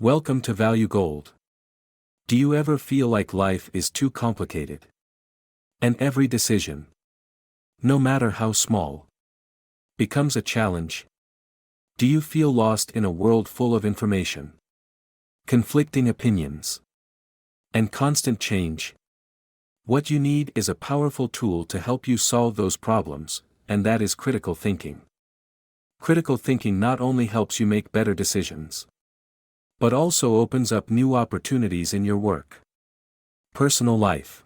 Welcome to ValueGold. Do you ever feel like life is too complicated? And every decision, no matter how small, becomes a challenge? Do you feel lost in a world full of information, conflicting opinions, and constant change? What you need is a powerful tool to help you solve those problems, and that is critical thinking. Critical thinking not only helps you make better decisions, but also opens up new opportunities in your work, personal life,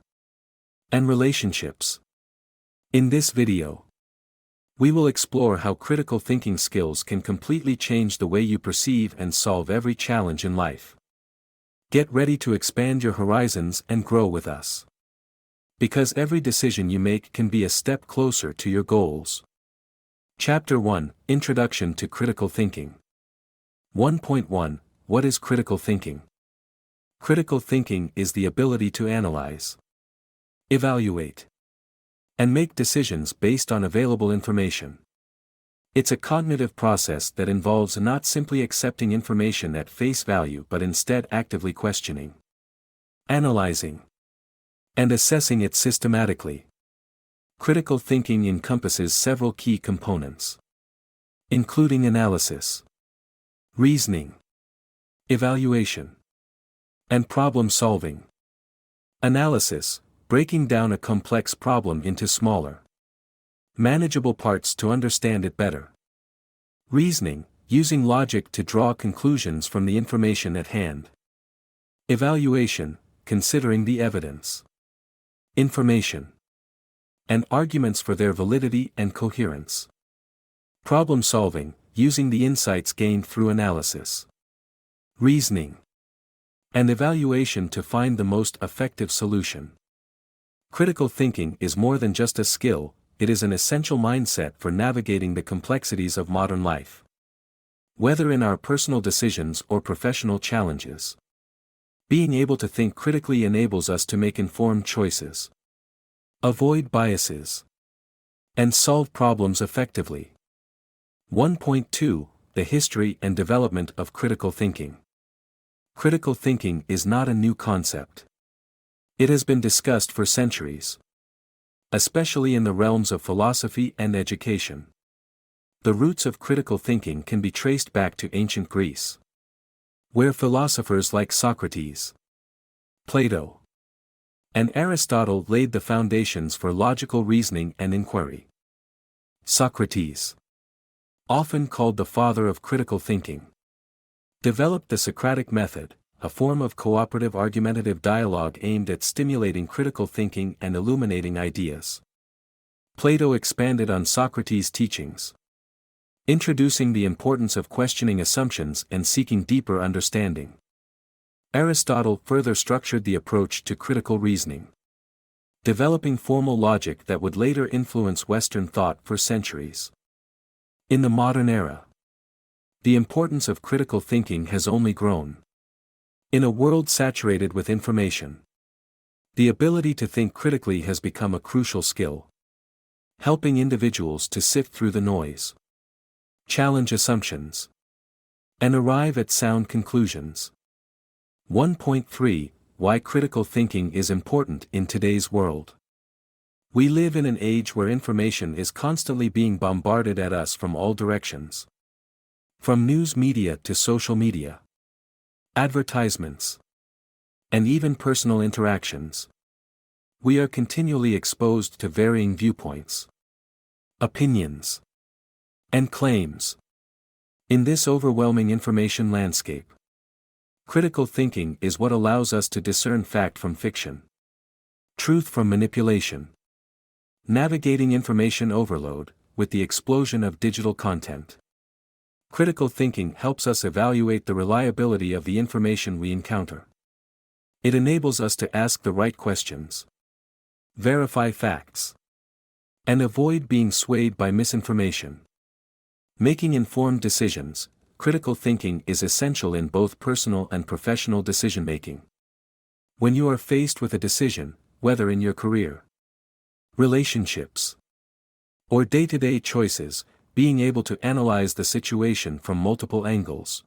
and relationships. In this video, we will explore how critical thinking skills can completely change the way you perceive and solve every challenge in life. Get ready to expand your horizons and grow with us, because every decision you make can be a step closer to your goals. Chapter 1: Introduction to Critical Thinking. 1.1 What is critical thinking? Critical thinking is the ability to analyze, evaluate, and make decisions based on available information. It's a cognitive process that involves not simply accepting information at face value but instead actively questioning, analyzing, and assessing it systematically. Critical thinking encompasses several key components, including analysis, reasoning, evaluation, and problem solving. Analysis: breaking down a complex problem into smaller, manageable parts to understand it better. Reasoning: using logic to draw conclusions from the information at hand. Evaluation: considering the evidence, information, and arguments for their validity and coherence. Problem solving: using the insights gained through analysis, reasoning, and evaluation to find the most effective solution. Critical thinking is more than just a skill, it is an essential mindset for navigating the complexities of modern life. Whether in our personal decisions or professional challenges, being able to think critically enables us to make informed choices, avoid biases, and solve problems effectively. 1.2 The history and development of critical thinking. Critical thinking is not a new concept. It has been discussed for centuries, especially in the realms of philosophy and education. The roots of critical thinking can be traced back to ancient Greece, where philosophers like Socrates, Plato, and Aristotle laid the foundations for logical reasoning and inquiry. Socrates, often called the father of critical thinking, developed the Socratic method, a form of cooperative argumentative dialogue aimed at stimulating critical thinking and illuminating ideas. Plato expanded on Socrates' teachings, introducing the importance of questioning assumptions and seeking deeper understanding. Aristotle further structured the approach to critical reasoning, developing formal logic that would later influence Western thought for centuries. In the modern era, the importance of critical thinking has only grown. In a world saturated with information, the ability to think critically has become a crucial skill, helping individuals to sift through the noise, challenge assumptions, and arrive at sound conclusions. 1.3 Why critical thinking is important in today's world. We live in an age where information is constantly being bombarded at us from all directions. From news media to social media, advertisements, and even personal interactions, we are continually exposed to varying viewpoints, opinions, and claims. In this overwhelming information landscape, critical thinking is what allows us to discern fact from fiction, truth from manipulation. Navigating information overload, with the explosion of digital content, critical thinking helps us evaluate the reliability of the information we encounter. It enables us to ask the right questions, verify facts, and avoid being swayed by misinformation. Making informed decisions, critical thinking is essential in both personal and professional decision-making. When you are faced with a decision, whether in your career, relationships, or day-to-day choices, being able to analyze the situation from multiple angles,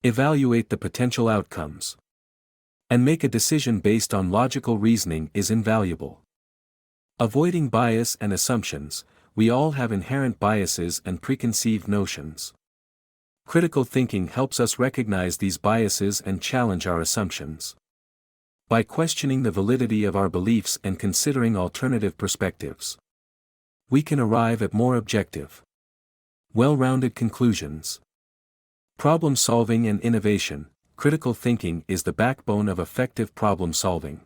Evaluate the potential outcomes. And make a decision based on logical reasoning is invaluable. Avoiding bias and assumptions. We all have inherent biases and preconceived notions. Critical thinking helps us recognize these biases and challenge our assumptions. By questioning the validity of our beliefs and considering alternative perspectives, we can arrive at more objective, well-rounded conclusions. Problem solving and innovation. Critical thinking is the backbone of effective problem solving.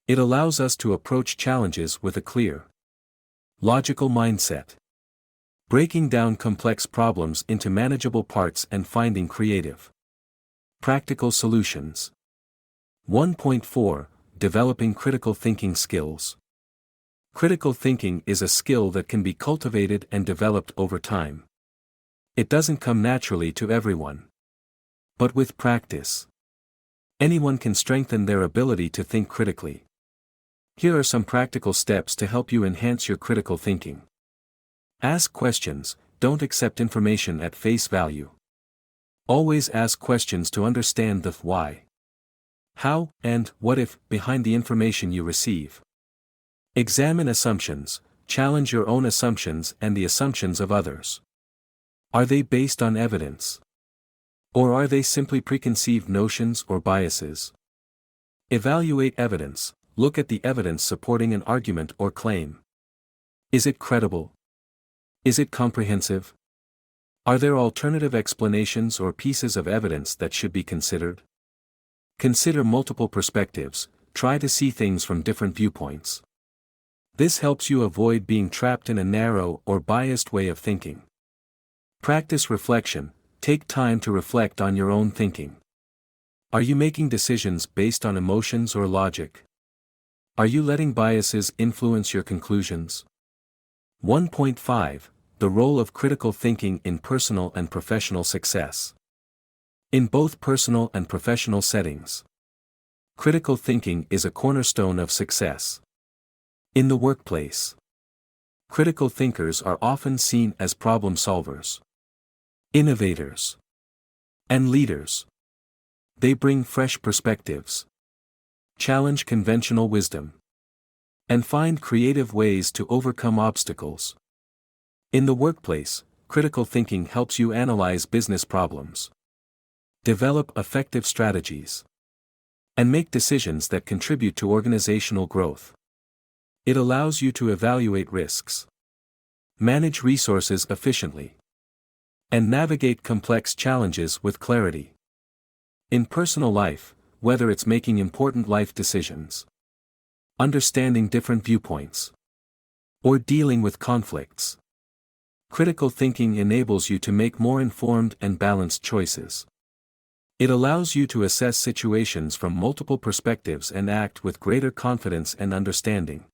It allows us to approach challenges with a clear, logical mindset, breaking down complex problems into manageable parts and finding creative, practical solutions. 1.4 Developing critical thinking skills. Critical thinking is a skill that can be cultivated and developed over time. It doesn't come naturally to everyone. But with practice, anyone can strengthen their ability to think critically. Here are some practical steps to help you enhance your critical thinking. Ask questions, don't accept information at face value. Always ask questions to understand the why, how, and what if behind the information you receive. Examine assumptions, challenge your own assumptions and the assumptions of others. Are they based on evidence? Or are they simply preconceived notions or biases? Evaluate evidence, look at the evidence supporting an argument or claim. Is it credible? Is it comprehensive? Are there alternative explanations or pieces of evidence that should be considered? Consider multiple perspectives, try to see things from different viewpoints. This helps you avoid being trapped in a narrow or biased way of thinking. Practice reflection, take time to reflect on your own thinking. Are you making decisions based on emotions or logic? Are you letting biases influence your conclusions? 1.5 The role of critical thinking in personal and professional success. In both personal and professional settings, critical thinking is a cornerstone of success. In the workplace, critical thinkers are often seen as problem solvers, innovators, and leaders. They bring fresh perspectives, challenge conventional wisdom, and find creative ways to overcome obstacles. In the workplace, critical thinking helps you analyze business problems, develop effective strategies, and make decisions that contribute to organizational growth. It allows you to evaluate risks, manage resources efficiently, and navigate complex challenges with clarity. In personal life, whether it's making important life decisions, understanding different viewpoints, or dealing with conflicts, critical thinking enables you to make more informed and balanced choices. It allows you to assess situations from multiple perspectives and act with greater confidence and understanding.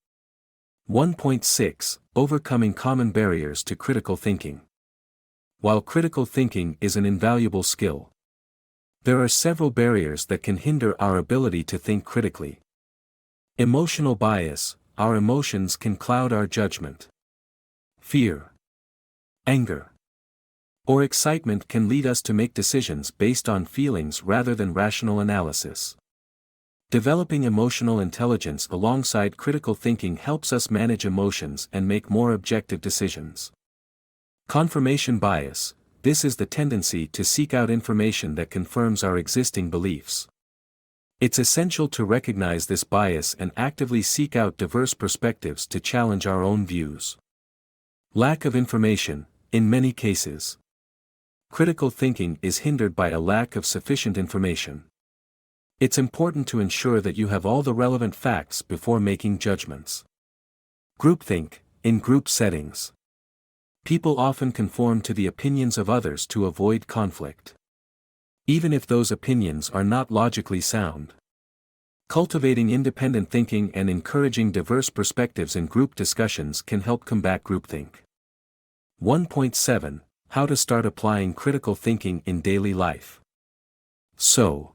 1.6 Overcoming common barriers to critical thinking. While critical thinking is an invaluable skill, there are several barriers that can hinder our ability to think critically. Emotional bias, our emotions can cloud our judgment. Fear, anger, or excitement can lead us to make decisions based on feelings rather than rational analysis. Developing emotional intelligence alongside critical thinking helps us manage emotions and make more objective decisions. Confirmation bias, this is the tendency to seek out information that confirms our existing beliefs. It's essential to recognize this bias and actively seek out diverse perspectives to challenge our own views. Lack of information, in many cases, critical thinking is hindered by a lack of sufficient information. It's important to ensure that you have all the relevant facts before making judgments. Groupthink, in group settings, people often conform to the opinions of others to avoid conflict, even if those opinions are not logically sound. Cultivating independent thinking and encouraging diverse perspectives in group discussions can help combat groupthink. 1.7 How to start applying critical thinking in daily life. So,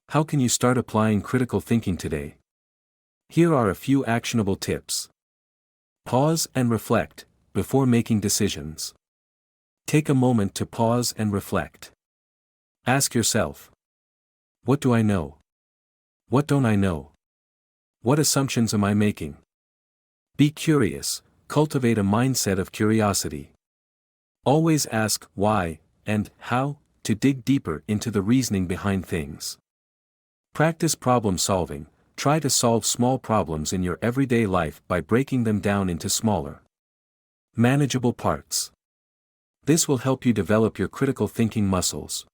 how can you start applying critical thinking today? Here are a few actionable tips. Pause and reflect before making decisions. Take a moment to pause and reflect. Ask yourself, what do I know? What don't I know? What assumptions am I making? Be curious, cultivate a mindset of curiosity. Always ask why and how to dig deeper into the reasoning behind things. Practice problem solving. Try to solve small problems in your everyday life by breaking them down into smaller, manageable parts. This will help you develop your critical thinking muscles.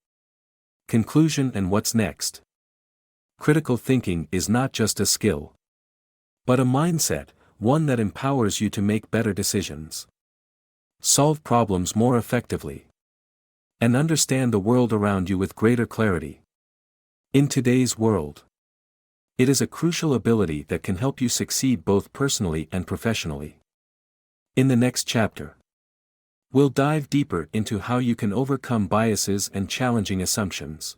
Conclusion and what's next? Critical thinking is not just a skill, but a mindset, one that empowers you to make better decisions, solve problems more effectively, and understand the world around you with greater clarity. In today's world, it is a crucial ability that can help you succeed both personally and professionally. In the next chapter, we'll dive deeper into how you can overcome biases and challenging assumptions.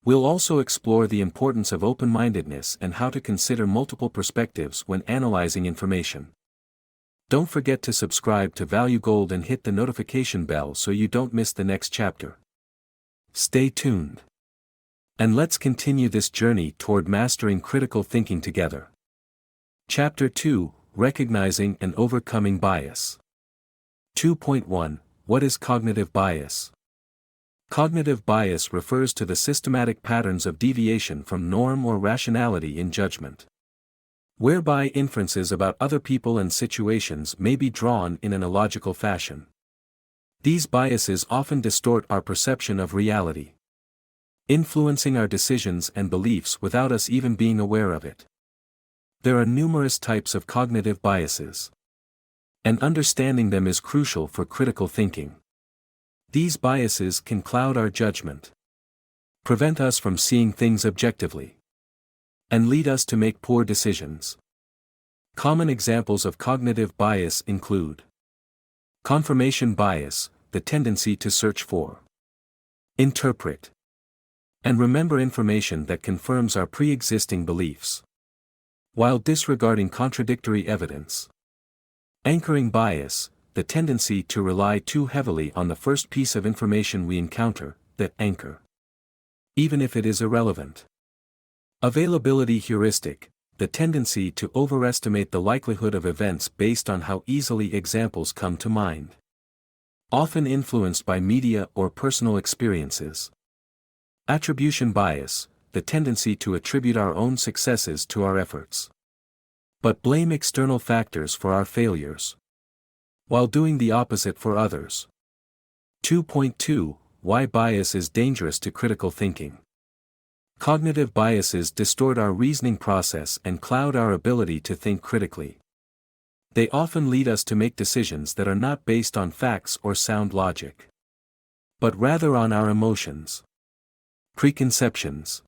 We'll also explore the importance of open-mindedness and how to consider multiple perspectives when analyzing information. Don't forget to subscribe to ValueGold and hit the notification bell so you don't miss the next chapter. Stay tuned. And let's continue this journey toward mastering critical thinking together. Chapter 2: Recognizing and Overcoming Bias. 2.1 What is cognitive bias? Cognitive bias refers to the systematic patterns of deviation from norm or rationality in judgment, whereby inferences about other people and situations may be drawn in an illogical fashion. These biases often distort our perception of reality, influencing our decisions and beliefs without us even being aware of it. There are numerous types of cognitive biases, and understanding them is crucial for critical thinking. These biases can cloud our judgment, prevent us from seeing things objectively, and lead us to make poor decisions. Common examples of cognitive bias include confirmation bias, the tendency to search for, interpret, and remember information that confirms our pre-existing beliefs, while disregarding contradictory evidence. Anchoring bias, the tendency to rely too heavily on the first piece of information we encounter, that anchor, even if it is irrelevant. Availability heuristic, the tendency to overestimate the likelihood of events based on how easily examples come to mind, often influenced by media or personal experiences. Attribution bias, the tendency to attribute our own successes to our efforts, but blame external factors for our failures, while doing the opposite for others. 2.2 Why bias is dangerous to critical thinking. Cognitive biases distort our reasoning process and cloud our ability to think critically. They often lead us to make decisions that are not based on facts or sound logic, but rather on our emotions, preconceptions,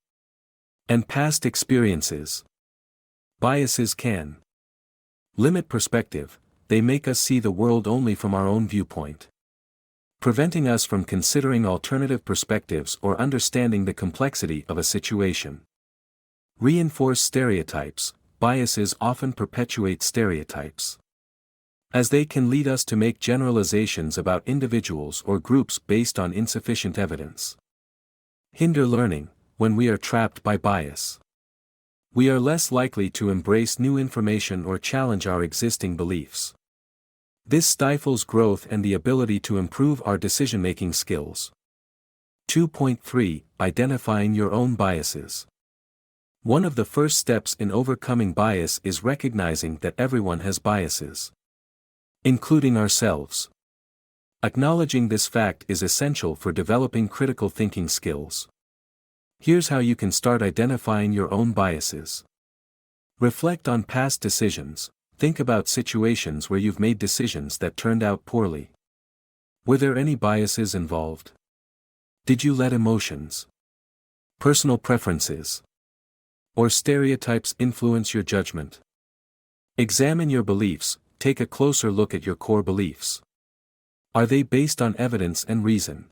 and past experiences. Biases can limit perspective. They make us see the world only from our own viewpoint, preventing us from considering alternative perspectives or understanding the complexity of a situation. Reinforce stereotypes. Biases often perpetuate stereotypes, as they can lead us to make generalizations about individuals or groups based on insufficient evidence. Hinder learning. When we are trapped by bias, we are less likely to embrace new information or challenge our existing beliefs. This stifles growth and the ability to improve our decision-making skills. 2.3 Identifying your own biases. One of the first steps in overcoming bias is recognizing that everyone has biases, including ourselves. Acknowledging this fact is essential for developing critical thinking skills. Here's how you can start identifying your own biases. Reflect on past decisions. Think about situations where you've made decisions that turned out poorly. Were there any biases involved? Did you let emotions, personal preferences, or stereotypes influence your judgment? Examine your beliefs. Take a closer look at your core beliefs. Are they based on evidence and reason?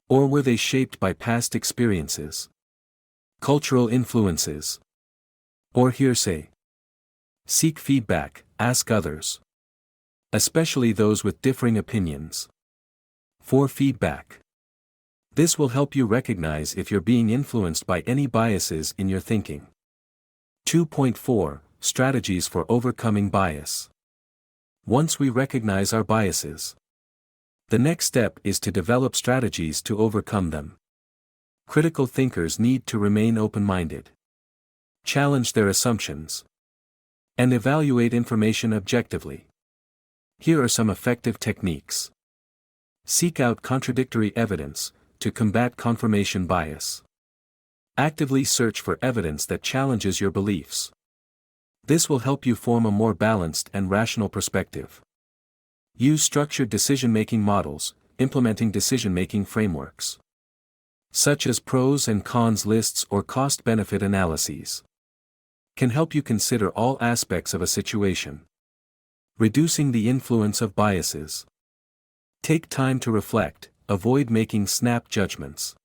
Or were they shaped by past experiences, cultural influences, or hearsay? Seek feedback. Ask others, especially those with differing opinions, for feedback. This will help you recognize if you're being influenced by any biases in your thinking. 2.4 Strategies for overcoming bias. Once we recognize our biases, the next step is to develop strategies to overcome them. Critical thinkers need to remain open-minded, challenge their assumptions, and evaluate information objectively. Here are some effective techniques. Seek out contradictory evidence to combat confirmation bias. Actively search for evidence that challenges your beliefs. This will help you form a more balanced and rational perspective. Use structured decision-making models, implementing decision-making frameworks, such as pros and cons lists or cost-benefit analyses, can help you consider all aspects of a situation. Reducing the influence of biases. Take time to reflect, avoid making snap judgments.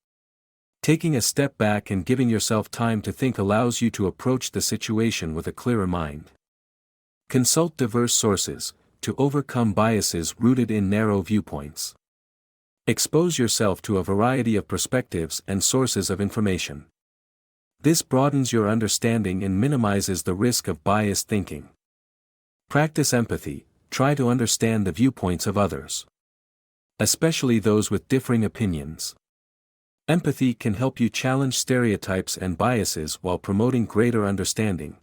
Taking a step back and giving yourself time to think allows you to approach the situation with a clearer mind. Consult diverse sources to overcome biases rooted in narrow viewpoints. Expose yourself to a variety of perspectives and sources of information. This broadens your understanding and minimizes the risk of biased thinking. Practice empathy, try to understand the viewpoints of others, especially those with differing opinions. Empathy can help you challenge stereotypes and biases while promoting greater understanding.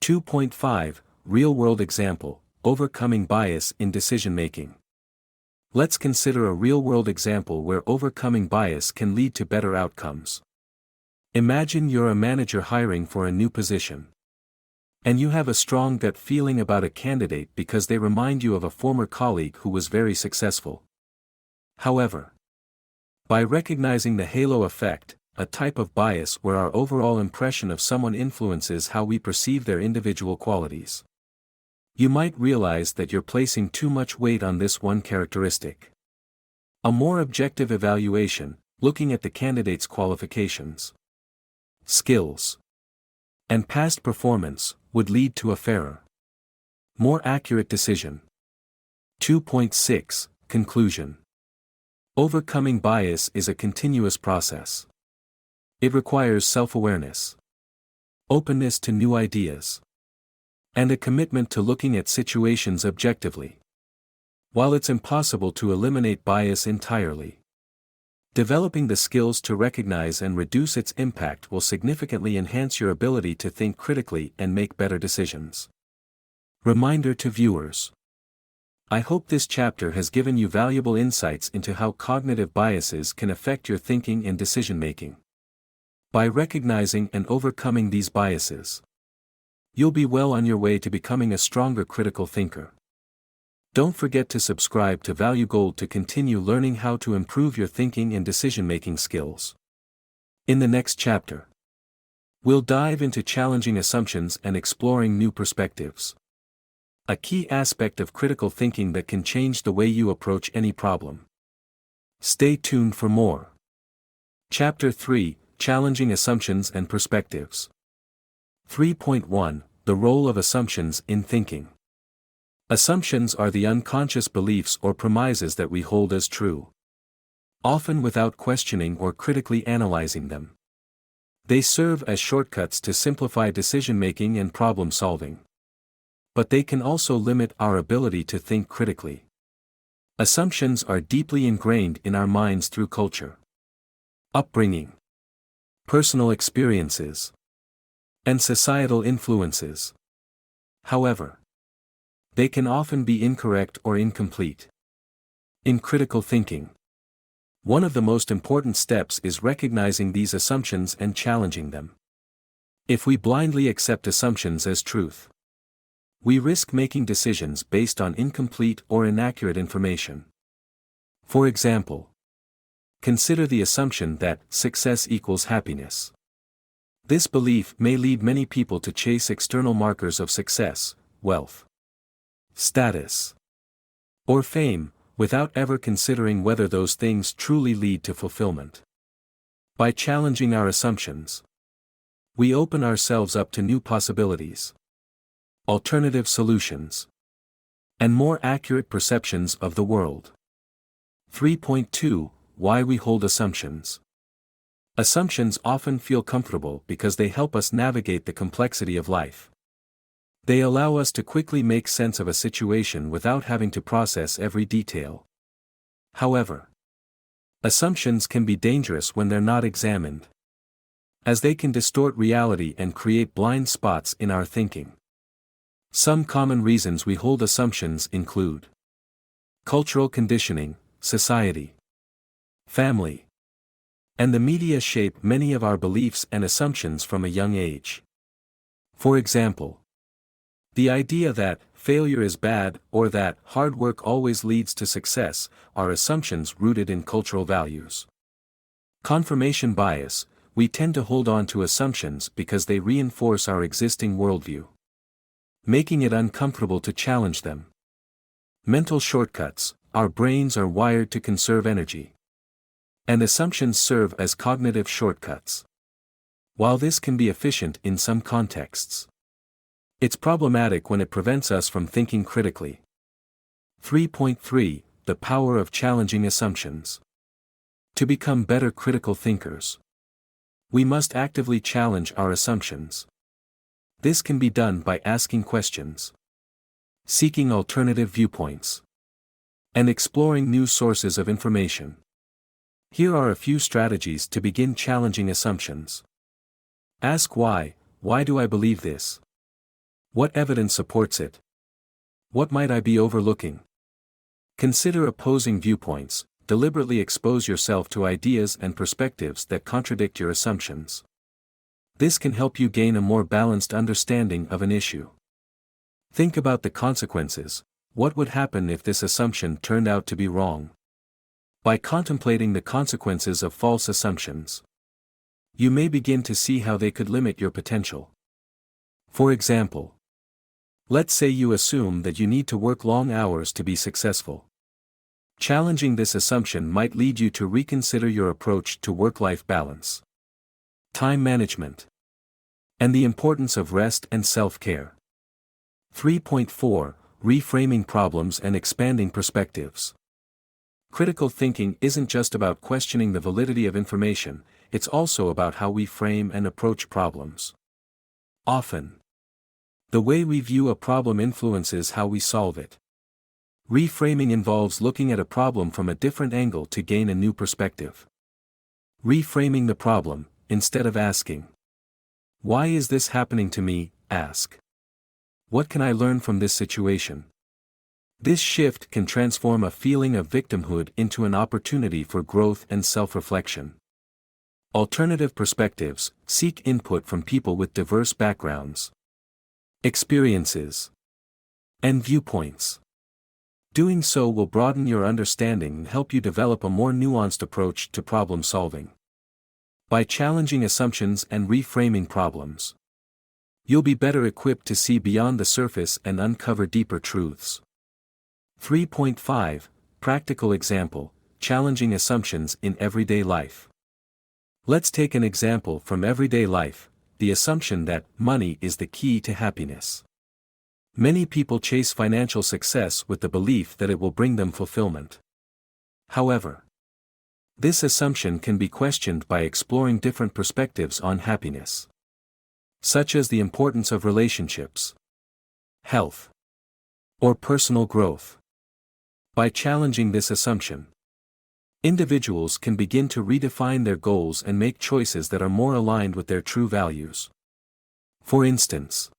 2.5 Real-world example, overcoming bias in decision-making. Let's consider a real-world example where overcoming bias can lead to better outcomes. Imagine you're a manager hiring for a new position, and you have a strong gut feeling about a candidate because they remind you of a former colleague who was very successful. However, by recognizing the halo effect, a type of bias where our overall impression of someone influences how we perceive their individual qualities, you might realize that you're placing too much weight on this one characteristic. A more objective evaluation, looking at the candidate's qualifications, skills, and past performance, would lead to a fairer, more accurate decision. 2.6 Conclusion. Overcoming bias is a continuous process. It requires self-awareness, openness to new ideas, and a commitment to looking at situations objectively. While it's impossible to eliminate bias entirely, developing the skills to recognize and reduce its impact will significantly enhance your ability to think critically and make better decisions. Reminder to viewers. I hope this chapter has given you valuable insights into how cognitive biases can affect your thinking and decision-making. By recognizing and overcoming these biases, you'll be well on your way to becoming a stronger critical thinker. Don't forget to subscribe to ValueGold to continue learning how to improve your thinking and decision-making skills. In the next chapter, we'll dive into challenging assumptions and exploring new perspectives, a key aspect of critical thinking that can change the way you approach any problem. Stay tuned for more. Chapter 3: Challenging Assumptions and Perspectives. 3.1 The Role of Assumptions in Thinking. Assumptions are the unconscious beliefs or premises that we hold as true, often without questioning or critically analyzing them. They serve as shortcuts to simplify decision-making and problem-solving, but they can also limit our ability to think critically. Assumptions are deeply ingrained in our minds through culture, upbringing, personal experiences, and societal influences. However, they can often be incorrect or incomplete. In critical thinking, one of the most important steps is recognizing these assumptions and challenging them. If we blindly accept assumptions as truth, we risk making decisions based on incomplete or inaccurate information. For example, consider the assumption that success equals happiness. This belief may lead many people to chase external markers of success, wealth, status, or fame, without ever considering whether those things truly lead to fulfillment. By challenging our assumptions, we open ourselves up to new possibilities, alternative solutions, and more accurate perceptions of the world. 3.2 why we hold assumptions. Assumptions often feel comfortable because they help us navigate the complexity of life. They allow us to quickly make sense of a situation without having to process every detail. However, assumptions can be dangerous when they're not examined, as they can distort reality and create blind spots in our thinking. Some common reasons we hold assumptions include cultural conditioning, society, family, and the media shape many of our beliefs and assumptions from a young age. For example, the idea that failure is bad or that hard work always leads to success are assumptions rooted in cultural values. Confirmation bias: we tend to hold on to assumptions because they reinforce our existing worldview, making it uncomfortable to challenge them. Mental shortcuts: our brains are wired to conserve energy, and assumptions serve as cognitive shortcuts. While this can be efficient in some contexts, it's problematic when it prevents us from thinking critically. 3.3 The power of challenging assumptions. To become better critical thinkers, we must actively challenge our assumptions. This can be done by asking questions, seeking alternative viewpoints, and exploring new sources of information. Here are a few strategies to begin challenging assumptions. Ask why. Why do I believe this? What evidence supports it? What might I be overlooking? Consider opposing viewpoints. Deliberately expose yourself to ideas and perspectives that contradict your assumptions. This can help you gain a more balanced understanding of an issue. Think about the consequences. What would happen if this assumption turned out to be wrong? By contemplating the consequences of false assumptions, you may begin to see how they could limit your potential. For example, let's say you assume that you need to work long hours to be successful. Challenging this assumption might lead you to reconsider your approach to work-life balance, time management, and the importance of rest and self-care. 3.4 Reframing problems and expanding perspectives. Critical thinking isn't just about questioning the validity of information, it's also about how we frame and approach problems. Often, the way we view a problem influences how we solve it. Reframing involves looking at a problem from a different angle to gain a new perspective. Reframing the problem: instead of asking, "Why is this happening to me?" ask, "What can I learn from this situation?" This shift can transform a feeling of victimhood into an opportunity for growth and self-reflection. Alternative perspectives: seek input from people with diverse backgrounds, experiences, and viewpoints. Doing so will broaden your understanding and help you develop a more nuanced approach to problem solving. By challenging assumptions and reframing problems, you'll be better equipped to see beyond the surface and uncover deeper truths. 3.5 Practical example: challenging assumptions in everyday life. Let's take an example from everyday life: the assumption that money is the key to happiness. Many people chase financial success with the belief that it will bring them fulfillment. However, this assumption can be questioned by exploring different perspectives on happiness, such as the importance of relationships, health, or personal growth. By challenging this assumption, individuals can begin to redefine their goals and make choices that are more aligned with their true values. For instance,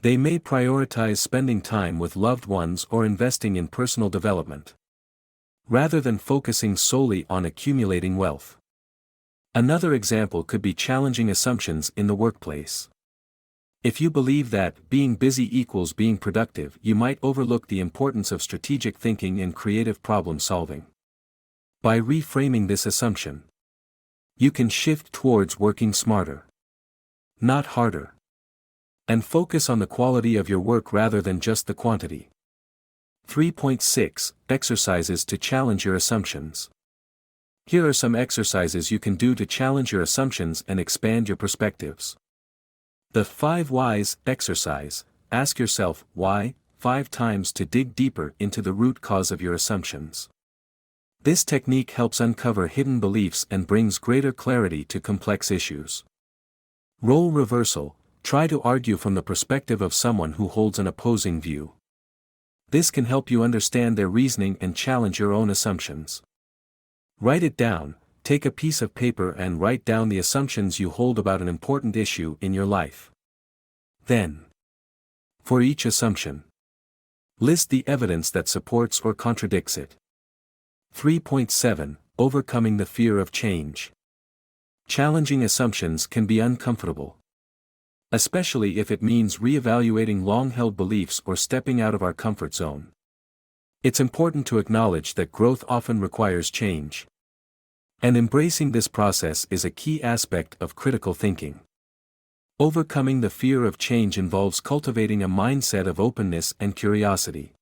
they may prioritize spending time with loved ones or investing in personal development, rather than focusing solely on accumulating wealth. Another example could be challenging assumptions in the workplace. If you believe that being busy equals being productive, you might overlook the importance of strategic thinking and creative problem solving. By reframing this assumption, you can shift towards working smarter, not harder, and focus on the quality of your work rather than just the quantity. 3.6 Exercises to challenge your assumptions. Here are some exercises you can do to challenge your assumptions and expand your perspectives. The 5 Whys exercise: ask yourself why 5 times to dig deeper into the root cause of your assumptions. This technique helps uncover hidden beliefs and brings greater clarity to complex issues. Role reversal: try to argue from the perspective of someone who holds an opposing view. This can help you understand their reasoning and challenge your own assumptions. Write it down: take a piece of paper and write down the assumptions you hold about an important issue in your life. Then, for each assumption, list the evidence that supports or contradicts it. 3.7 Overcoming the fear of change. Challenging assumptions can be uncomfortable, especially if it means reevaluating long-held beliefs or stepping out of our comfort zone. It's important to acknowledge that growth often requires change. And embracing this process is a key aspect of critical thinking. Overcoming the fear of change involves cultivating a mindset of openness and curiosity.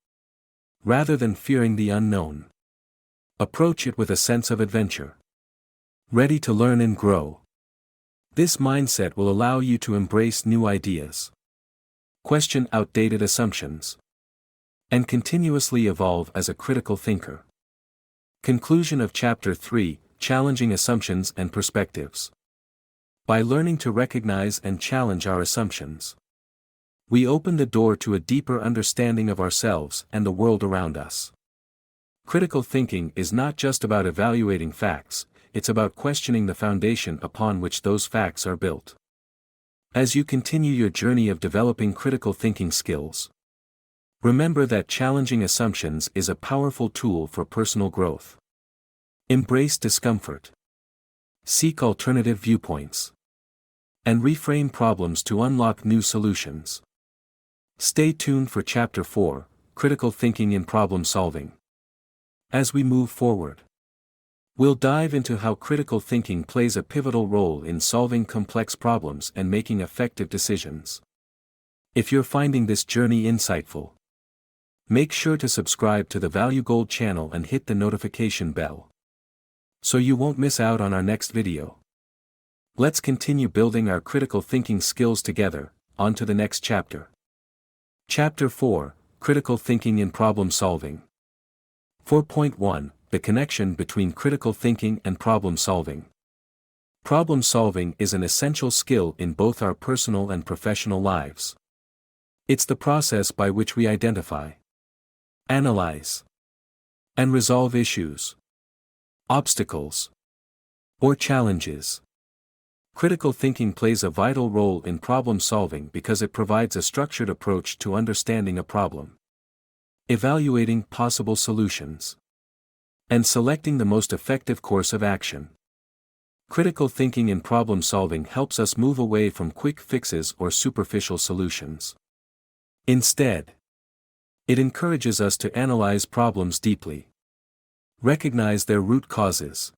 Rather than fearing the unknown, approach it with a sense of adventure. Ready to learn and grow. This mindset will allow you to embrace new ideas, question outdated assumptions, and continuously evolve as a critical thinker. Conclusion of Chapter 3: Challenging Assumptions and Perspectives. By learning to recognize and challenge our assumptions, we open the door to a deeper understanding of ourselves and the world around us. Critical thinking is not just about evaluating facts, it's about questioning the foundation upon which those facts are built. As you continue your journey of developing critical thinking skills, remember that challenging assumptions is a powerful tool for personal growth. Embrace discomfort. Seek alternative viewpoints. And reframe problems to unlock new solutions. Stay tuned for Chapter 4, Critical Thinking in Problem Solving. As we move forward, we'll dive into how critical thinking plays a pivotal role in solving complex problems and making effective decisions. If you're finding this journey insightful, make sure to subscribe to the ValueGold channel and hit the notification bell, so you won't miss out on our next video. Let's continue building our critical thinking skills together. On to the next chapter. Chapter 4: Critical Thinking in Problem Solving. 4.1 The connection between critical thinking and problem solving. Problem solving is an essential skill in both our personal and professional lives. It's the process by which we identify, analyze, and resolve issues, obstacles, or challenges. Critical thinking plays a vital role in problem solving because it provides a structured approach to understanding a problem, evaluating possible solutions, and selecting the most effective course of action. Critical thinking in problem solving helps us move away from quick fixes or superficial solutions. Instead, it encourages us to analyze problems deeply, recognize their root causes,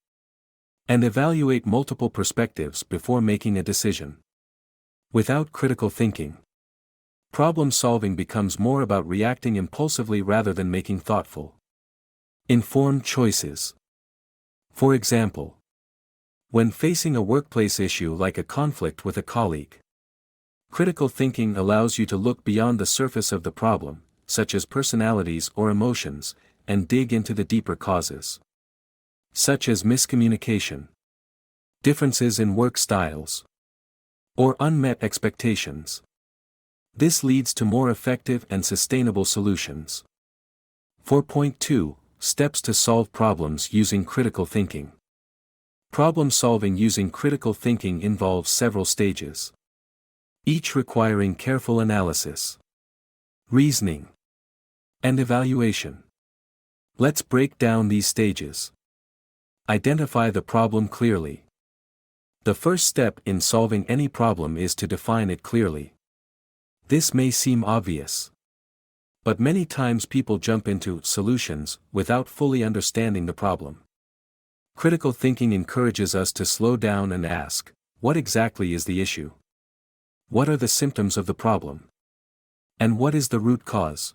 and evaluate multiple perspectives before making a decision. Without critical thinking, problem solving becomes more about reacting impulsively rather than making thoughtful, informed choices. For example, when facing a workplace issue like a conflict with a colleague, critical thinking allows you to look beyond the surface of the problem, such as personalities or emotions, and dig into the deeper causes, such as miscommunication, differences in work styles, or unmet expectations. This leads to more effective and sustainable solutions. 4.2 Steps to solve problems using critical thinking. Problem solving using critical thinking involves several stages, each requiring careful analysis, reasoning, and evaluation. Let's break down these stages. Identify the problem clearly. The first step in solving any problem is to define it clearly. This may seem obvious, but many times people jump into solutions without fully understanding the problem. Critical thinking encourages us to slow down and ask, what exactly is the issue? What are the symptoms of the problem? And what is the root cause?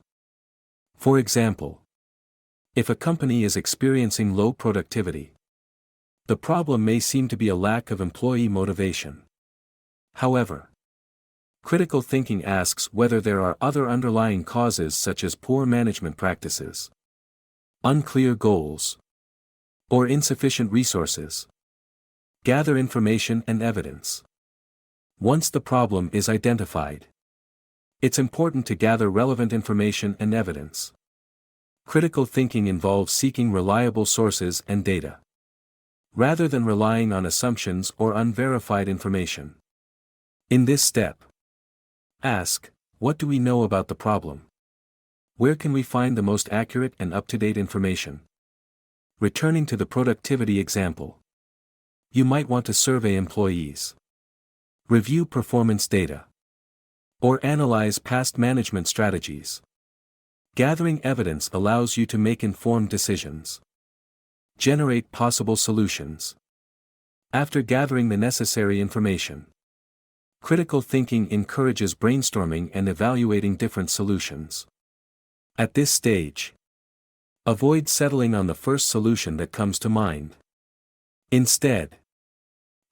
For example, if a company is experiencing low productivity, the problem may seem to be a lack of employee motivation. However, critical thinking asks whether there are other underlying causes such as poor management practices, unclear goals, or insufficient resources. Gather information and evidence. Once the problem is identified, it's important to gather relevant information and evidence. Critical thinking involves seeking reliable sources and data, rather than relying on assumptions or unverified information. In this step, ask, what do we know about the problem? Where can we find the most accurate and up-to-date information? Returning to the productivity example, you might want to survey employees, review performance data, or analyze past management strategies. Gathering evidence allows you to make informed decisions. Generate possible solutions. After gathering the necessary information, critical thinking encourages brainstorming and evaluating different solutions. At this stage, avoid settling on the first solution that comes to mind. Instead,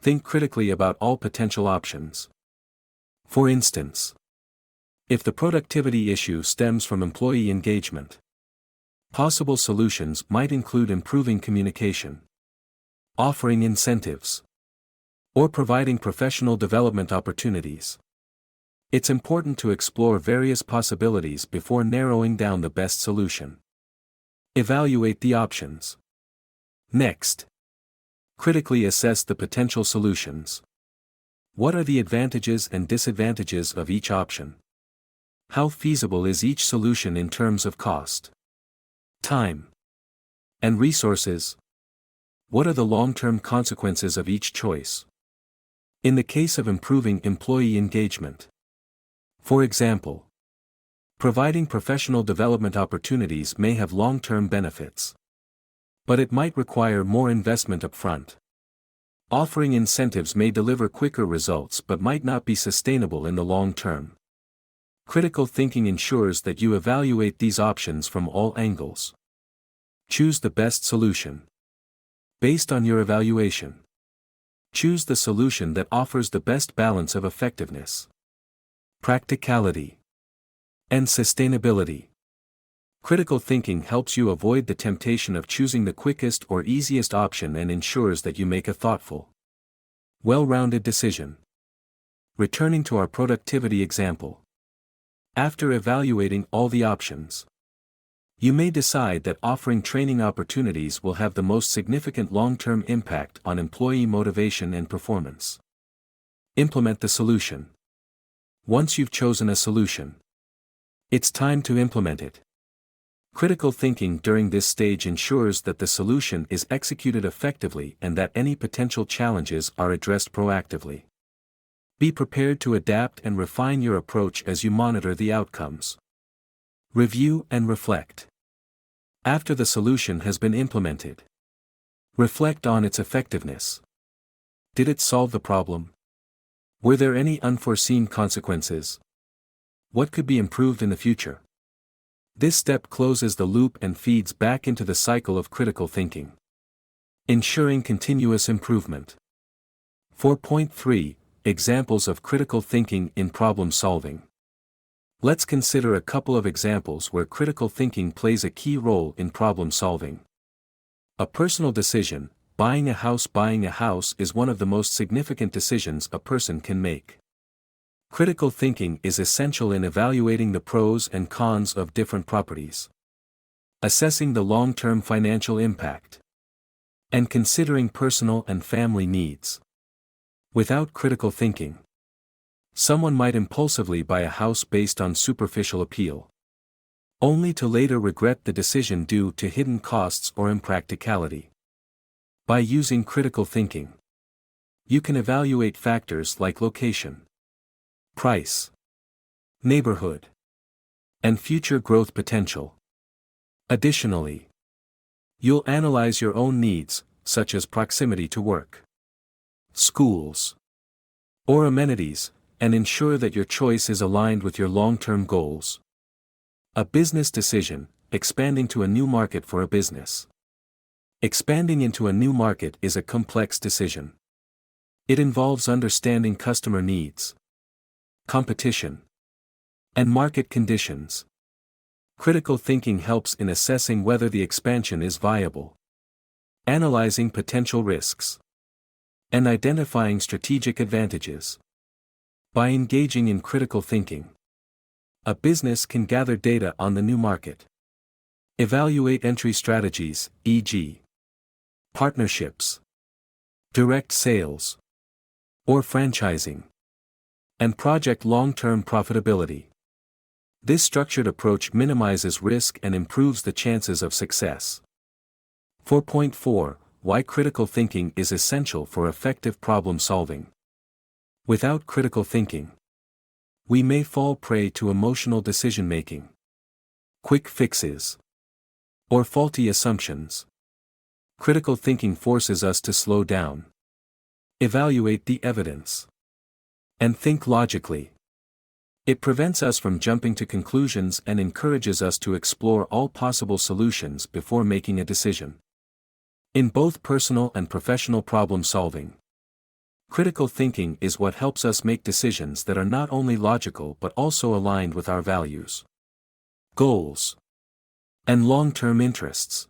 think critically about all potential options. For instance, if the productivity issue stems from employee engagement, possible solutions might include improving communication, offering incentives, or providing professional development opportunities. It's important to explore various possibilities before narrowing down the best solution. Evaluate the options. Next, critically assess the potential solutions. What are the advantages and disadvantages of each option? How feasible is each solution in terms of cost, time, and resources? What are the long-term consequences of each choice? In the case of improving employee engagement, for example, providing professional development opportunities may have long-term benefits, but it might require more investment upfront. Offering incentives may deliver quicker results but might not be sustainable in the long term. Critical thinking ensures that you evaluate these options from all angles. Choose the best solution. Based on your evaluation, choose the solution that offers the best balance of effectiveness, practicality, and sustainability. Critical thinking helps you avoid the temptation of choosing the quickest or easiest option and ensures that you make a thoughtful, well-rounded decision. Returning to our productivity example. After evaluating all the options, you may decide that offering training opportunities will have the most significant long-term impact on employee motivation and performance. Implement the solution. Once you've chosen a solution, it's time to implement it. Critical thinking during this stage ensures that the solution is executed effectively and that any potential challenges are addressed proactively. Be prepared to adapt and refine your approach as you monitor the outcomes. Review and reflect. After the solution has been implemented, reflect on its effectiveness. Did it solve the problem? Were there any unforeseen consequences? What could be improved in the future? This step closes the loop and feeds back into the cycle of critical thinking, ensuring continuous improvement. 4.3 Examples of critical thinking in problem solving. Let's consider a couple of examples where critical thinking plays a key role in problem solving. A personal decision, buying a house. Buying a house is one of the most significant decisions a person can make. Critical thinking is essential in evaluating the pros and cons of different properties, assessing the long-term financial impact, and considering personal and family needs. Without critical thinking, someone might impulsively buy a house based on superficial appeal, only to later regret the decision due to hidden costs or impracticality. By using critical thinking, you can evaluate factors like location, price, neighborhood, and future growth potential. Additionally, you'll analyze your own needs, such as proximity to work, schools, or amenities, and ensure that your choice is aligned with your long-term goals. A business decision, expanding to a new market for a business. Expanding into a new market is a complex decision. It involves understanding customer needs, competition, and market conditions. Critical thinking helps in assessing whether the expansion is viable. analyzing potential risks, and identifying strategic advantages. By engaging in critical thinking, a business can gather data on the new market, evaluate entry strategies, e.g., partnerships, direct sales, or franchising, and project long-term profitability. This structured approach minimizes risk and improves the chances of success. 4.4 Why critical thinking is essential for effective problem solving. Without critical thinking, we may fall prey to emotional decision-making, quick fixes, or faulty assumptions. Critical thinking forces us to slow down, evaluate the evidence, and think logically. It prevents us from jumping to conclusions and encourages us to explore all possible solutions before making a decision. In both personal and professional problem solving, critical thinking is what helps us make decisions that are not only logical but also aligned with our values, goals, and long-term interests.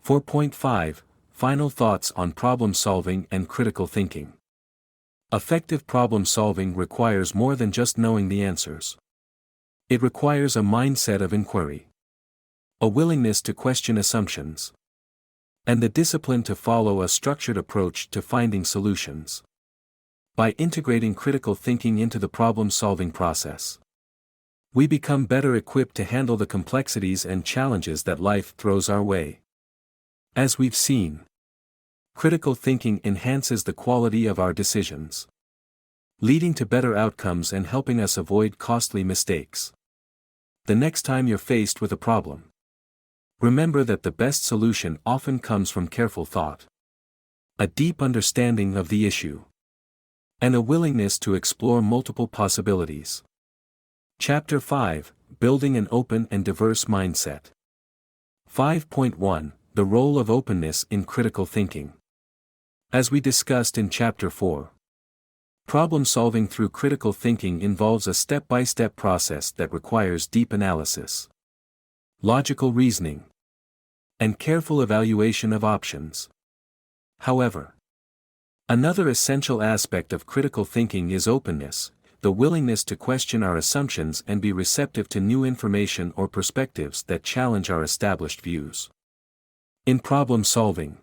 4.5 Final thoughts on problem solving and critical thinking. Effective problem solving requires more than just knowing the answers. It requires a mindset of inquiry, a willingness to question assumptions, and the discipline to follow a structured approach to finding solutions. By integrating critical thinking into the problem-solving process, we become better equipped to handle the complexities and challenges that life throws our way. As we've seen, critical thinking enhances the quality of our decisions, leading to better outcomes and helping us avoid costly mistakes. The next time you're faced with a problem, remember that the best solution often comes from careful thought, a deep understanding of the issue, and a willingness to explore multiple possibilities. Chapter 5 Building an Open and Diverse Mindset. 5.1 The Role of Openness in Critical Thinking. As we discussed in Chapter 4, problem solving through critical thinking involves a step-by-step process that requires deep analysis, logical reasoning, and careful evaluation of options. However, another essential aspect of critical thinking is openness, the willingness to question our assumptions and be receptive to new information or perspectives that challenge our established views. In problem solving,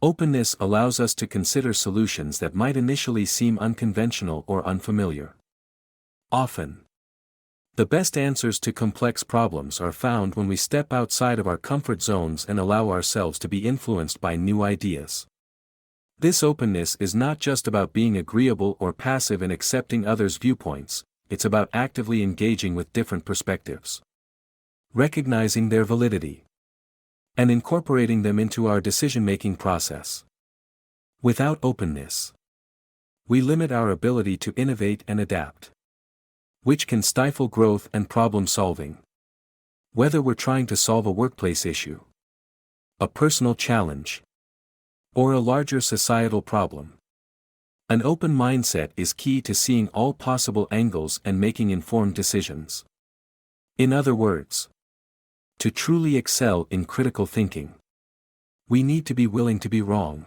openness allows us to consider solutions that might initially seem unconventional or unfamiliar. Often, the best answers to complex problems are found when we step outside of our comfort zones and allow ourselves to be influenced by new ideas. This openness is not just about being agreeable or passive in accepting others' viewpoints, it's about actively engaging with different perspectives, recognizing their validity, and incorporating them into our decision-making process. Without openness, we limit our ability to innovate and adapt, which can stifle growth and problem solving. Whether we're trying to solve a workplace issue, a personal challenge, or a larger societal problem, an open mindset is key to seeing all possible angles and making informed decisions. In other words, to truly excel in critical thinking, we need to be willing to be wrong,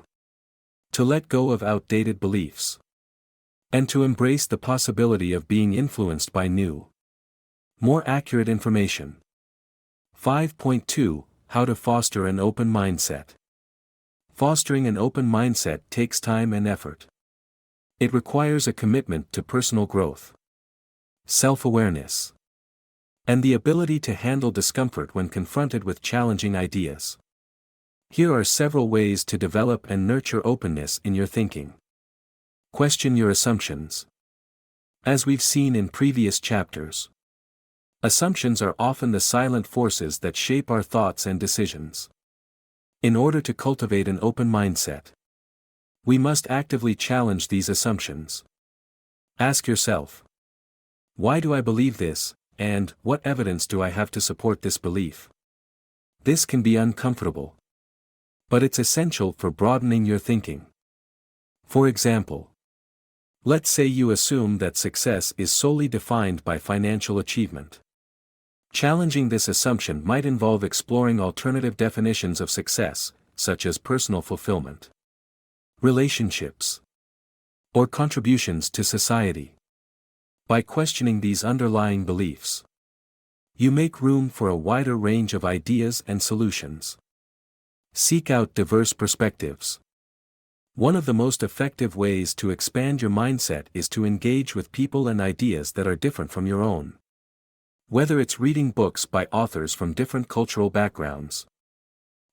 to let go of outdated beliefs, and to embrace the possibility of being influenced by new, more accurate information. 5.2 How to foster an open mindset. Fostering an open mindset takes time and effort. It requires a commitment to personal growth, self-awareness, and the ability to handle discomfort when confronted with challenging ideas. Here are several ways to develop and nurture openness in your thinking. Question your assumptions. As we've seen in previous chapters, assumptions are often the silent forces that shape our thoughts and decisions. In order to cultivate an open mindset, we must actively challenge these assumptions. Ask yourself, why do I believe this, and what evidence do I have to support this belief? This can be uncomfortable, but it's essential for broadening your thinking. For example, let's say you assume that success is solely defined by financial achievement. Challenging this assumption might involve exploring alternative definitions of success, such as personal fulfillment, relationships, or contributions to society. By questioning these underlying beliefs, you make room for a wider range of ideas and solutions. Seek out diverse perspectives. One of the most effective ways to expand your mindset is to engage with people and ideas that are different from your own. Whether it's reading books by authors from different cultural backgrounds,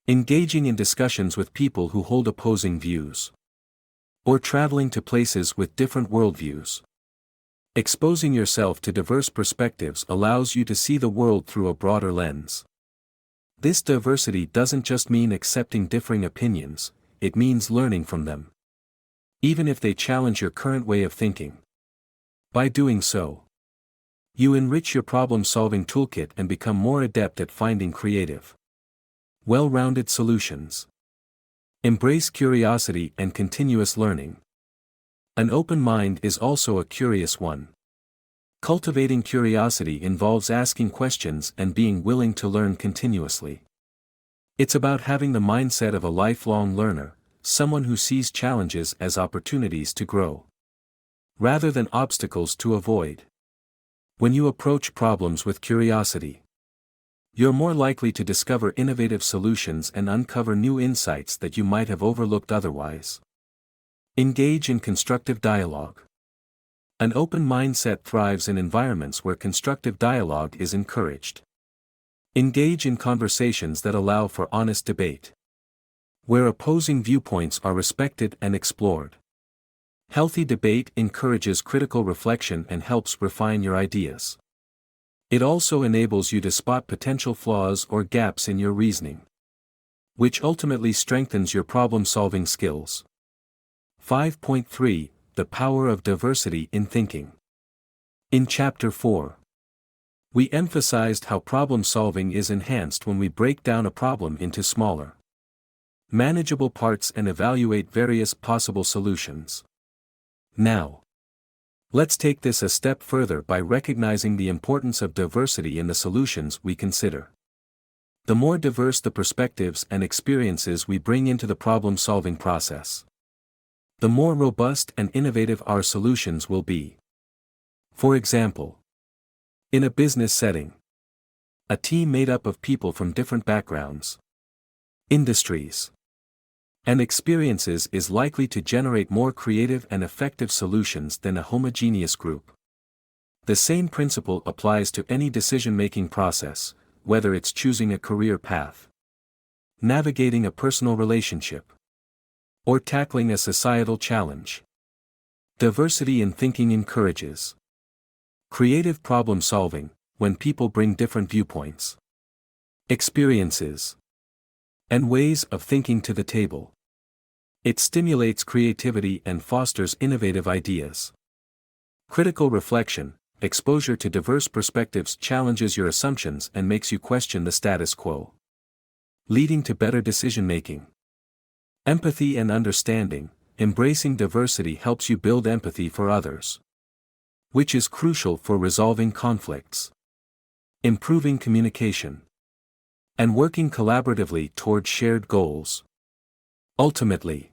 engaging in discussions with people who hold opposing views, or traveling to places with different worldviews. Exposing yourself to diverse perspectives allows you to see the world through a broader lens. This diversity doesn't just mean accepting differing opinions, it means learning from them, even if they challenge your current way of thinking. By doing so, you enrich your problem-solving toolkit and become more adept at finding creative, well-rounded solutions. Embrace curiosity and continuous learning. An open mind is also a curious one. Cultivating curiosity involves asking questions and being willing to learn continuously. It's about having the mindset of a lifelong learner, someone who sees challenges as opportunities to grow, rather than obstacles to avoid. When you approach problems with curiosity, you're more likely to discover innovative solutions and uncover new insights that you might have overlooked otherwise. Engage in constructive dialogue. An open mindset thrives in environments where constructive dialogue is encouraged. Engage in conversations that allow for honest debate, where opposing viewpoints are respected and explored. Healthy debate encourages critical reflection and helps refine your ideas. It also enables you to spot potential flaws or gaps in your reasoning, which ultimately strengthens your problem-solving skills. 5.3 The Power of Diversity in Thinking. In Chapter 4, we emphasized how problem-solving is enhanced when we break down a problem into smaller, manageable parts and evaluate various possible solutions. Now, let's take this a step further by recognizing the importance of diversity in the solutions we consider. The more diverse the perspectives and experiences we bring into the problem-solving process, the more robust and innovative our solutions will be. For example, in a business setting, a team made up of people from different backgrounds, industries, and experiences is likely to generate more creative and effective solutions than a homogeneous group. The same principle applies to any decision-making process, whether it's choosing a career path, navigating a personal relationship, or tackling a societal challenge. Diversity in thinking encourages creative problem-solving when people bring different viewpoints, experiences, and ways of thinking to the table. It stimulates creativity and fosters innovative ideas. Critical reflection, exposure to diverse perspectives challenges your assumptions and makes you question the status quo, leading to better decision-making. Empathy and understanding, embracing diversity helps you build empathy for others, which is crucial for resolving conflicts, improving communication, and working collaboratively toward shared goals. Ultimately,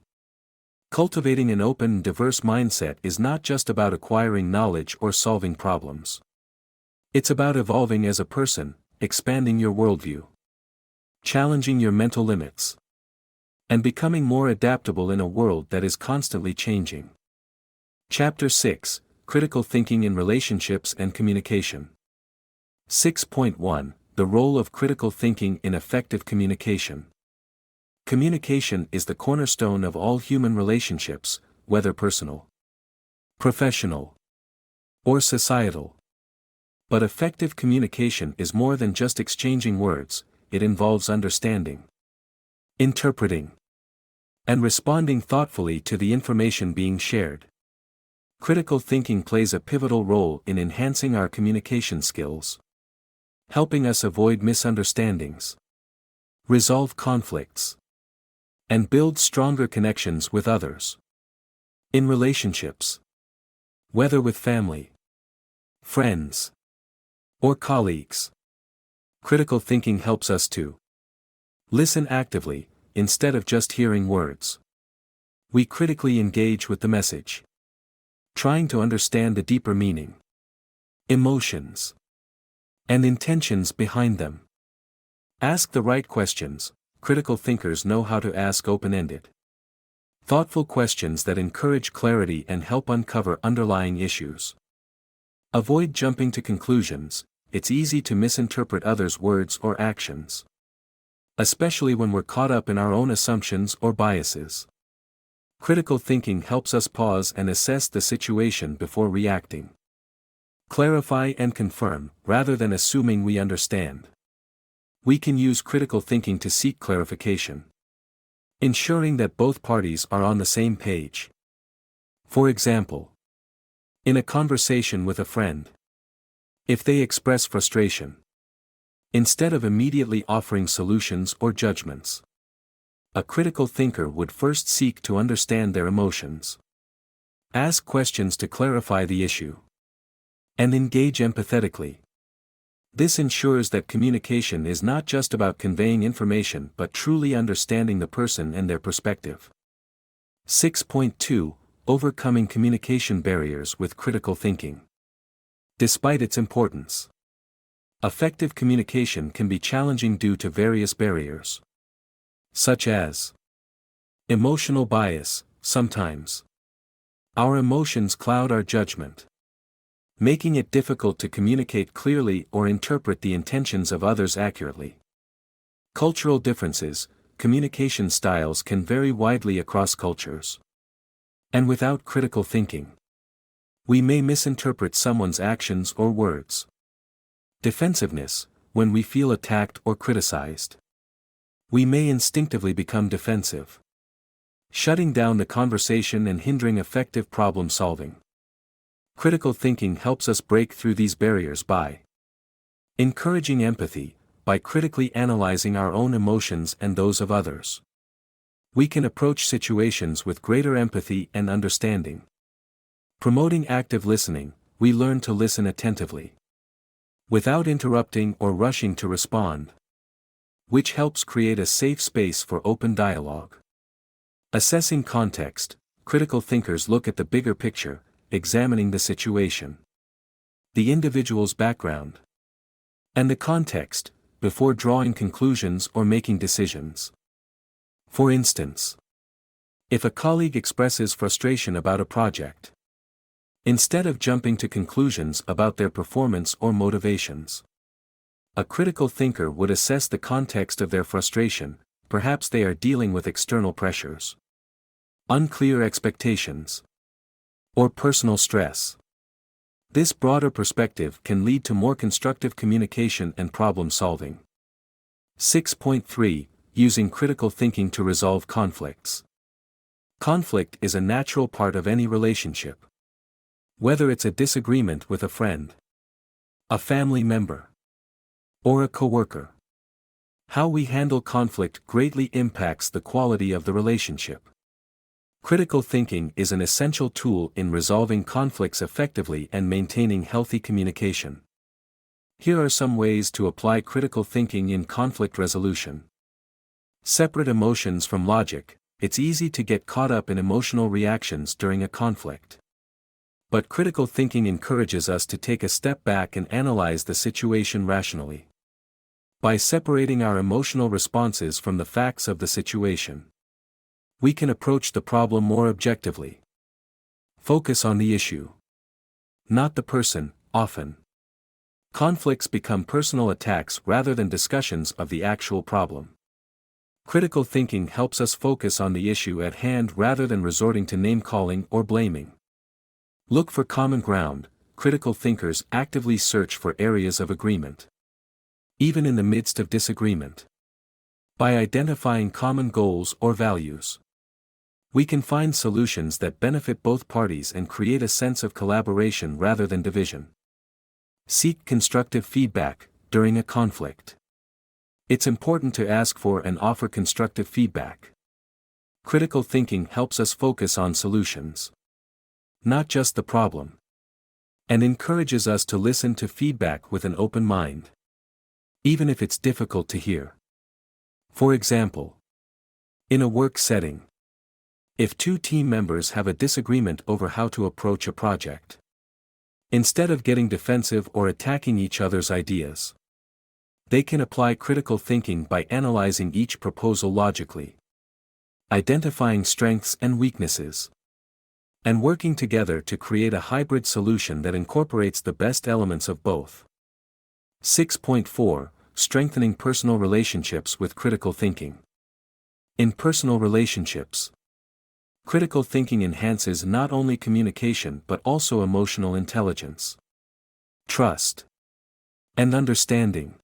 cultivating an open and diverse mindset is not just about acquiring knowledge or solving problems. It's about evolving as a person, expanding your worldview, challenging your mental limits, and becoming more adaptable in a world that is constantly changing. Chapter 6, Critical Thinking in Relationships and Communication. 6.1 The Role of Critical Thinking in Effective Communication. Communication is the cornerstone of all human relationships, whether personal, professional, or societal. But effective communication is more than just exchanging words, it involves understanding, interpreting, and responding thoughtfully to the information being shared. Critical thinking plays a pivotal role in enhancing our communication skills, helping us avoid misunderstandings, resolve conflicts, and build stronger connections with others. In relationships, whether with family, friends, or colleagues, critical thinking helps us to listen actively, instead of just hearing words. We critically engage with the message, trying to understand the deeper meaning, emotions, and intentions behind them. Ask the right questions. Critical thinkers know how to ask open-ended, thoughtful questions that encourage clarity and help uncover underlying issues. Avoid jumping to conclusions. It's easy to misinterpret others' words or actions, especially when we're caught up in our own assumptions or biases. Critical thinking helps us pause and assess the situation before reacting. Clarify and confirm, rather than assuming we understand. We can use critical thinking to seek clarification, ensuring that both parties are on the same page. For example, in a conversation with a friend, if they express frustration, instead of immediately offering solutions or judgments, a critical thinker would first seek to understand their emotions, ask questions to clarify the issue, and engage empathetically. This ensures that communication is not just about conveying information but truly understanding the person and their perspective. 6.2 Overcoming communication barriers with critical thinking. Despite its importance, effective communication can be challenging due to various barriers, such as emotional bias. Sometimes our emotions cloud our judgment, making it difficult to communicate clearly or interpret the intentions of others accurately. Cultural differences. Communication styles can vary widely across cultures, and without critical thinking, we may misinterpret someone's actions or words. Defensiveness. When we feel attacked or criticized, we may instinctively become defensive, shutting down the conversation and hindering effective problem solving. Critical thinking helps us break through these barriers by encouraging empathy. By critically analyzing our own emotions and those of others, we can approach situations with greater empathy and understanding. Promoting active listening. We learn to listen attentively, without interrupting or rushing to respond, which helps create a safe space for open dialogue. Assessing context. Critical thinkers look at the bigger picture, examining the situation, the individual's background, and the context, before drawing conclusions or making decisions. For instance, if a colleague expresses frustration about a project, instead of jumping to conclusions about their performance or motivations, a critical thinker would assess the context of their frustration. Perhaps they are dealing with external pressures, unclear expectations, or personal stress. This broader perspective can lead to more constructive communication and problem solving. 6.3 Using critical thinking to resolve conflicts. Conflict is a natural part of any relationship. Whether it's a disagreement with a friend, a family member, or a coworker, how we handle conflict greatly impacts the quality of the relationship. Critical thinking is an essential tool in resolving conflicts effectively and maintaining healthy communication. Here are some ways to apply critical thinking in conflict resolution. Separate emotions from logic. It's easy to get caught up in emotional reactions during a conflict, but critical thinking encourages us to take a step back and analyze the situation rationally. By separating our emotional responses from the facts of the situation, we can approach the problem more objectively. Focus on the issue, not the person. Often, conflicts become personal attacks rather than discussions of the actual problem. Critical thinking helps us focus on the issue at hand rather than resorting to name-calling or blaming. Look for common ground. Critical thinkers actively search for areas of agreement, even in the midst of disagreement. By identifying common goals or values, we can find solutions that benefit both parties and create a sense of collaboration rather than division. Seek constructive feedback. During a conflict, it's important to ask for and offer constructive feedback. Critical thinking helps us focus on solutions, not just the problem, and encourages us to listen to feedback with an open mind, even if it's difficult to hear. For example, In a work setting, if two team members have a disagreement over how to approach a project, instead of getting defensive or attacking each other's ideas, they can apply critical thinking by analyzing each proposal logically, identifying strengths and weaknesses, and working together to create a hybrid solution that incorporates the best elements of both. 6.4 Strengthening personal relationships with critical thinking. In personal relationships, critical thinking enhances not only communication but also emotional intelligence, trust, and understanding.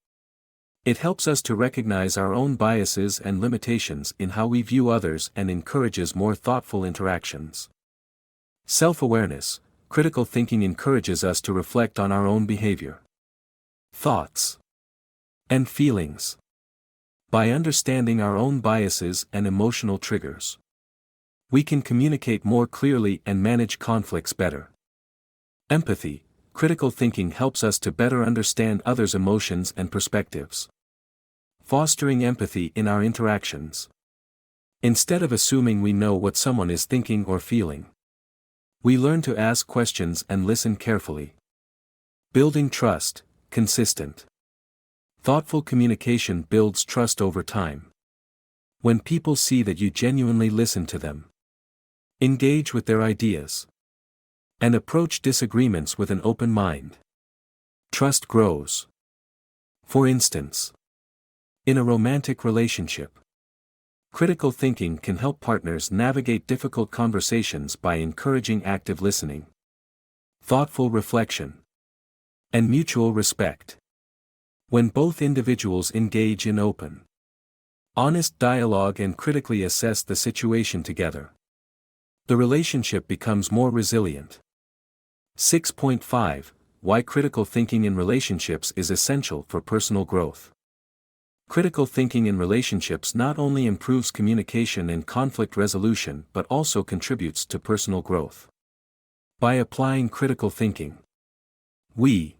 It helps us to recognize our own biases and limitations in how we view others and encourages more thoughtful interactions. Self-awareness. Critical thinking encourages us to reflect on our own behavior, thoughts, and feelings. By understanding our own biases and emotional triggers, we can communicate more clearly and manage conflicts better. Empathy. Critical thinking helps us to better understand others' emotions and perspectives, fostering empathy in our interactions. Instead of assuming we know what someone is thinking or feeling, we learn to ask questions and listen carefully. Building trust. Consistent, thoughtful communication builds trust over time. When people see that you genuinely listen to them, engage with their ideas, and approach disagreements with an open mind, trust grows. For instance, in a romantic relationship, critical thinking can help partners navigate difficult conversations by encouraging active listening, thoughtful reflection, and mutual respect. When both individuals engage in open, honest dialogue and critically assess the situation together, the relationship becomes more resilient. 6.5 Why critical thinking in relationships is essential for personal growth. Critical thinking in relationships not only improves communication and conflict resolution but also contributes to personal growth. By applying critical thinking, we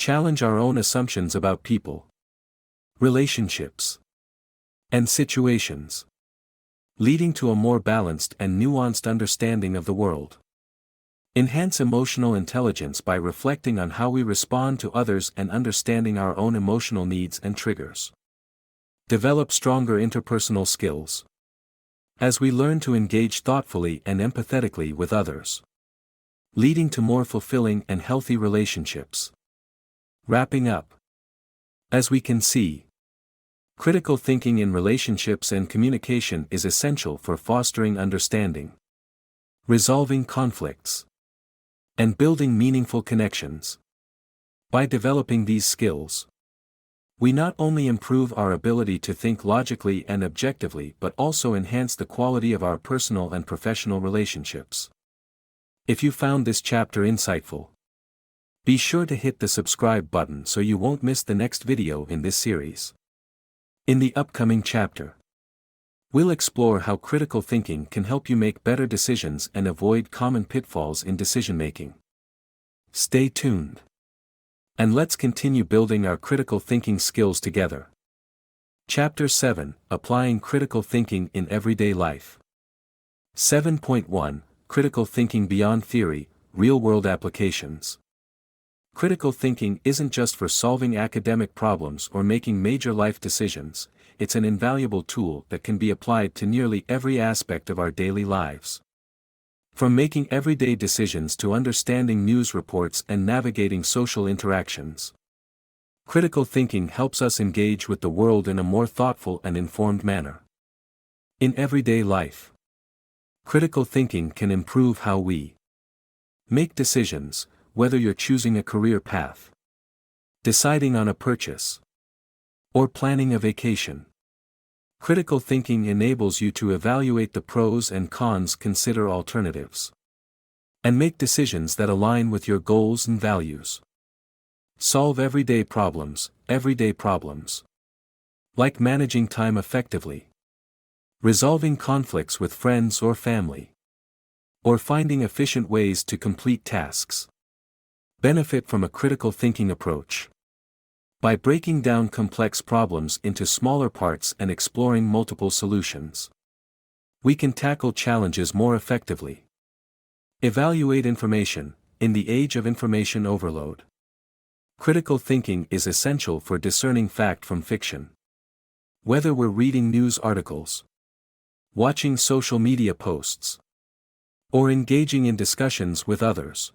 challenge our own assumptions about people, relationships, and situations, leading to a more balanced and nuanced understanding of the world. Enhance emotional intelligence by reflecting on how we respond to others and understanding our own emotional needs and triggers. Develop stronger interpersonal skills, as we learn to engage thoughtfully and empathetically with others, leading to more fulfilling and healthy relationships. Wrapping up, as we can see, critical thinking in relationships and communication is essential for fostering understanding, resolving conflicts, and building meaningful connections. By developing these skills, we not only improve our ability to think logically and objectively but also enhance the quality of our personal and professional relationships. If you found this chapter insightful, be sure to hit the subscribe button so you won't miss the next video in this series. In the upcoming chapter, we'll explore how critical thinking can help you make better decisions and avoid common pitfalls in decision-making. Stay tuned, and let's continue building our critical thinking skills together. Chapter 7: Applying critical thinking in everyday life. 7.1 Critical thinking beyond theory, real-world applications. Critical thinking isn't just for solving academic problems or making major life decisions, it's an invaluable tool that can be applied to nearly every aspect of our daily lives. From making everyday decisions to understanding news reports and navigating social interactions, critical thinking helps us engage with the world in a more thoughtful and informed manner. In everyday life, critical thinking can improve how we make decisions, whether you're choosing a career path, deciding on a purchase, or planning a vacation. Critical thinking enables you to evaluate the pros and cons, consider alternatives, and make decisions that align with your goals and values. Solve everyday problems, like managing time effectively, resolving conflicts with friends or family, or finding efficient ways to complete tasks. Benefit from a critical thinking approach. By breaking down complex problems into smaller parts and exploring multiple solutions, we can tackle challenges more effectively. Evaluate information. In the age of information overload, critical thinking is essential for discerning fact from fiction. Whether we're reading news articles, watching social media posts, or engaging in discussions with others,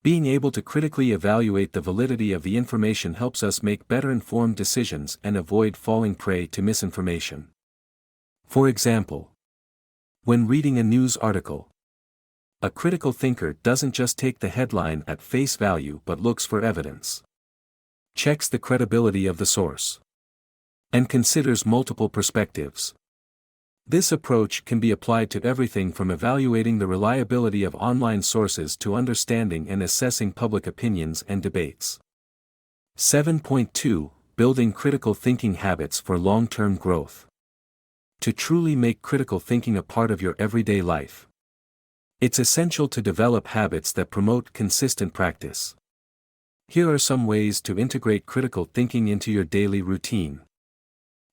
being able to critically evaluate the validity of the information helps us make better informed decisions and avoid falling prey to misinformation. For example, when reading a news article, a critical thinker doesn't just take the headline at face value but looks for evidence, checks the credibility of the source, and considers multiple perspectives. This approach can be applied to everything from evaluating the reliability of online sources to understanding and assessing public opinions and debates. 7.2 Building critical thinking habits for long-term growth. To truly make critical thinking a part of your everyday life, it's essential to develop habits that promote consistent practice. Here are some ways to integrate critical thinking into your daily routine.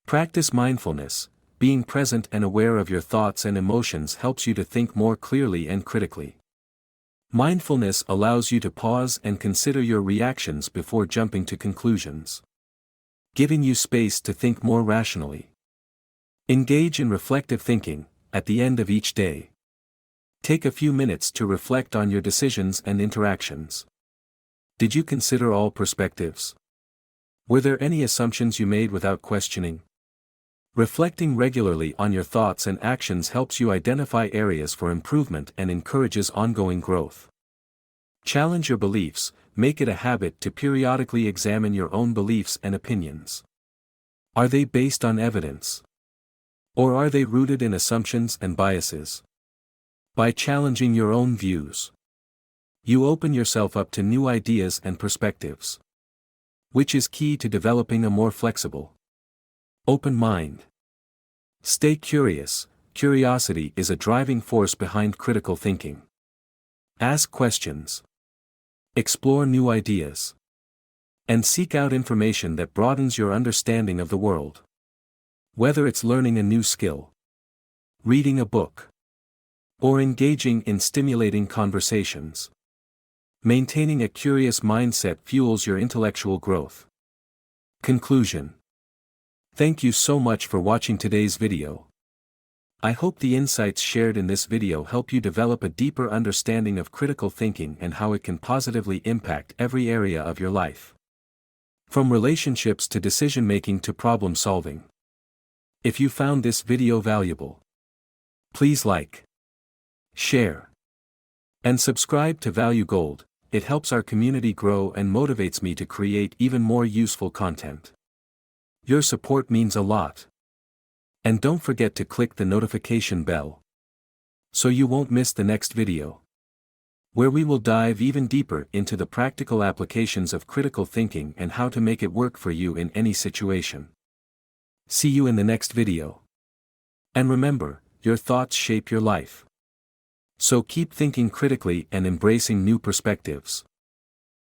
Practice mindfulness. Being present and aware of your thoughts and emotions helps you to think more clearly and critically. Mindfulness allows you to pause and consider your reactions before jumping to conclusions, giving you space to think more rationally. Engage in reflective thinking. At the end of each day, take a few minutes to reflect on your decisions and interactions. Did you consider all perspectives? Were there any assumptions you made without questioning? Reflecting regularly on your thoughts and actions helps you identify areas for improvement and encourages ongoing growth. Challenge your beliefs. Make it a habit to periodically examine your own beliefs and opinions. Are they based on evidence? Or are they rooted in assumptions and biases? By challenging your own views, you open yourself up to new ideas and perspectives, which is key to developing a more flexible, open mind. Stay curious. Curiosity is a driving force behind critical thinking. Ask questions, explore new ideas, and seek out information that broadens your understanding of the world. Whether it's learning a new skill, reading a book, or engaging in stimulating conversations, maintaining a curious mindset fuels your intellectual growth. Conclusion. Thank you so much for watching today's video. I hope the insights shared in this video help you develop a deeper understanding of critical thinking and how it can positively impact every area of your life, from relationships to decision-making to problem-solving. If you found this video valuable, please like, share, and subscribe to ValueGold. It helps our community grow and motivates me to create even more useful content. Your support means a lot. And don't forget to click the notification bell, so you won't miss the next video, where we will dive even deeper into the practical applications of critical thinking and how to make it work for you in any situation. See you in the next video. And remember, your thoughts shape your life. So keep thinking critically and embracing new perspectives.